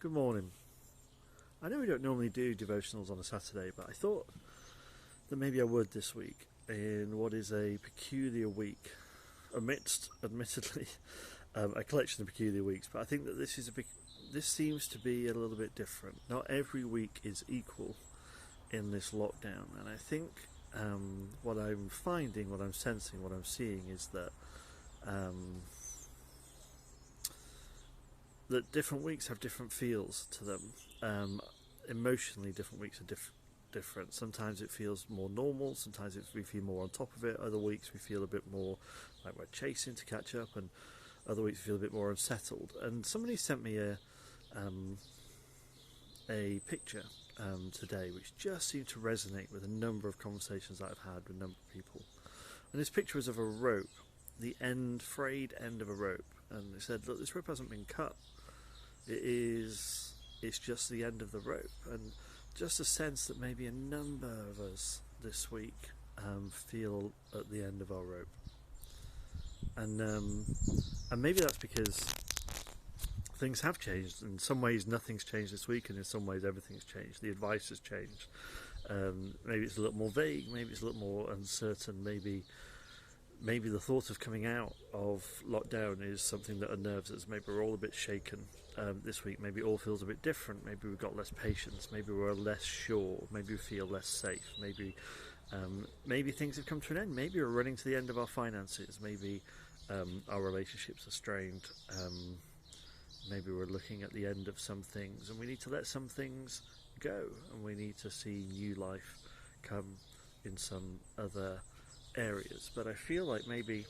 Good morning. I know we don't normally do devotionals on a Saturday, but I thought that maybe I would this week in what is a peculiar week, amidst, admittedly, a collection of peculiar weeks. But I think that this seems to be a little bit different. Not every week is equal in this lockdown, and I think what I'm finding, what I'm sensing, what I'm seeing is that that different weeks have different feels to them. Emotionally, different weeks are different. Sometimes it feels more normal, sometimes we feel more on top of it. Other weeks we feel a bit more like we're chasing to catch up, and other weeks we feel a bit more unsettled. And somebody sent me a picture today which just seemed to resonate with a number of conversations that I've had with a number of people. And this picture was of a rope, the frayed end of a rope, and they said, look, this rope hasn't been cut. It's just the end of the rope, and just a sense that maybe a number of us this week feel at the end of our rope, and maybe that's because things have changed. In some ways nothing's changed this week, and in some ways everything's changed. The advice has changed. Maybe it's a little more vague, maybe it's a little more uncertain, maybe the thought of coming out of lockdown is something that unnerves us. Maybe we're all a bit shaken this week. Maybe it all feels a bit different. Maybe we've got less patience. Maybe we're less sure. Maybe we feel less safe. Maybe things have come to an end. Maybe we're running to the end of our finances. Maybe our relationships are strained. Maybe we're looking at the end of some things, and we need to let some things go, and we need to see new life come in some other areas. But I feel like maybe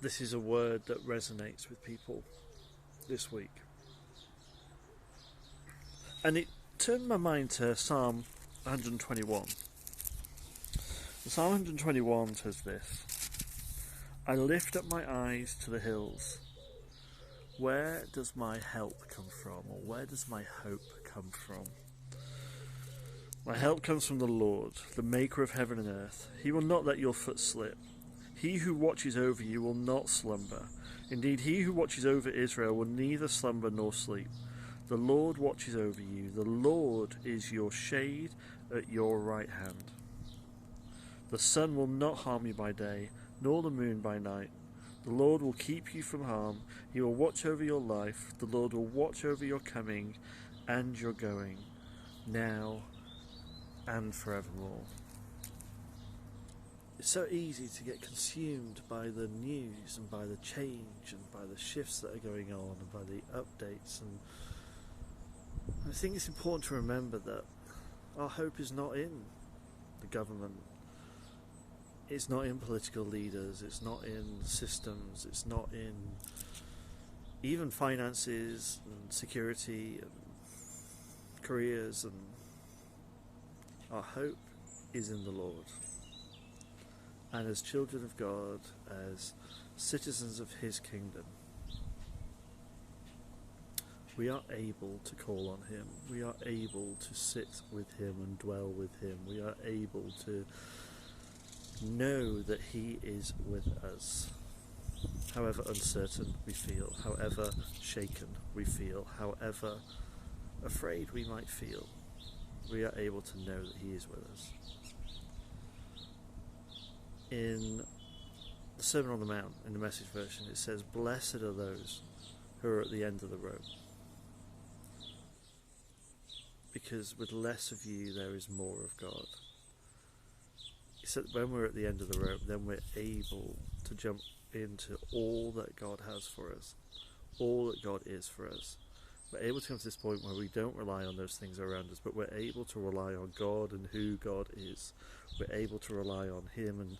this is a word that resonates with people this week, and it turned my mind to Psalm 121. Psalm 121 says this: I lift up my eyes to the hills. Where does my help come from, or where does my hope come from? My help comes from the Lord, the maker of heaven and earth. He will not let your foot slip. He who watches over you will not slumber. Indeed, he who watches over Israel will neither slumber nor sleep. The Lord watches over you. The Lord is your shade at your right hand. The sun will not harm you by day, nor the moon by night. The Lord will keep you from harm. He will watch over your life. The Lord will watch over your coming and your going, now and forevermore. It's so easy to get consumed by the news and by the change and by the shifts that are going on and by the updates, and I think it's important to remember that our hope is not in the government, it's not in political leaders, it's not in systems, it's not in even finances and security and careers, and our hope is in the Lord. And as children of God, as citizens of His kingdom, we are able to call on Him. We are able to sit with Him and dwell with Him. We are able to know that He is with us. However uncertain we feel, however shaken we feel, however afraid we might feel, we are able to know that He is with us. In the Sermon on the Mount, in the Message version, it says, blessed are those who are at the end of the rope, because with less of you there is more of God. He said when we're at the end of the rope, then we're able to jump into all that God has for us, all that God is for us. We're able to come to this point where we don't rely on those things around us, but we're able to rely on God and who God is. We're able to rely on Him and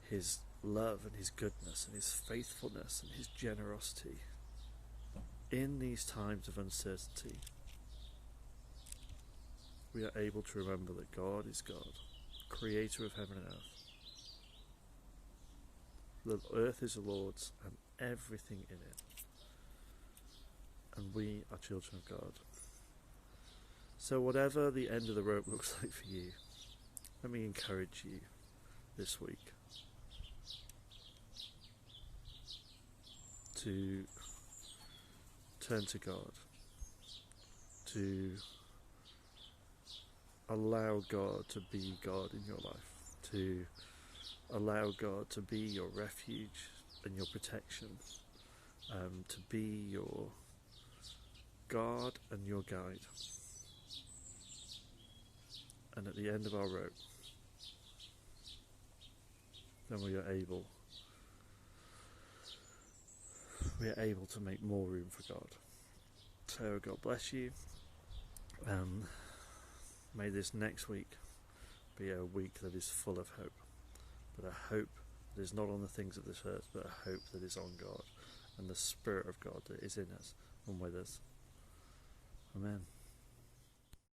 His love and His goodness and His faithfulness and His generosity in these times of uncertainty. We are able to remember that God is God, creator of heaven and earth. The earth is the Lord's and everything in it. And we are children of God. So whatever the end of the rope looks like for you, let me encourage you this week to turn to God, to allow God to be God in your life, to allow God to be your refuge and your protection, to be your guard and your guide. And at the end of our rope, then we are able to make more room for God. So God bless you. May this next week be a week that is full of hope, but a hope that is not on the things of this earth, but a hope that is on God and the Spirit of God that is in us and with us. Amen.